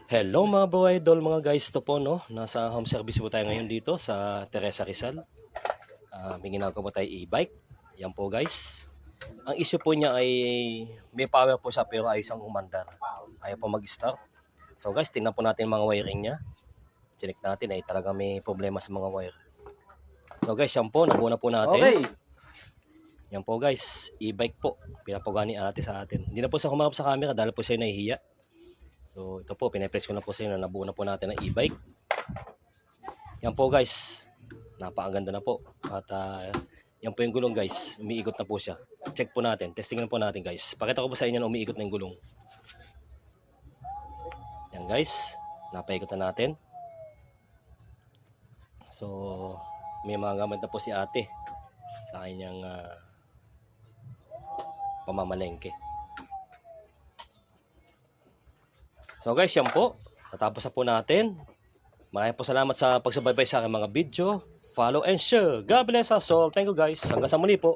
Hello mga boy idol, mga guys, to po no. Nasa home service po tayo ngayon dito sa Teresa Rizal. May ginagawa po tayo e-bike. Yan po guys. Ang issue po niya ay may power po siya pero ay isang umandar. Ayaw po mag-start. So guys, tingnan po natin mga wiring niya. Check natin ay talaga may problema sa mga wire. So guys, yan po, nabuna po natin. Okay. Yan po guys, e-bike po. Pinapagani ate sa atin. Hindi na po siya humarap sa camera dahil po siya nahihiya. So ito po, pinapress ko na po sa inyo na nabuo na po natin ang e-bike. Yan po guys, napakaganda na po. At yan po yung gulong guys, umiikot na po siya. Check po natin, testing na po natin guys. Pakita ko po sa inyo na umiikot na yung gulong. Yan guys, napaikot na natin. So may mga gamit na po si ate sa kanyang pamamalengke. So guys, yan po. Natapos na po natin. Maraming po salamat sa pagsubaybay sa aking mga video. Follow and share. God bless us all. Thank you guys. Hanggang sa muli po.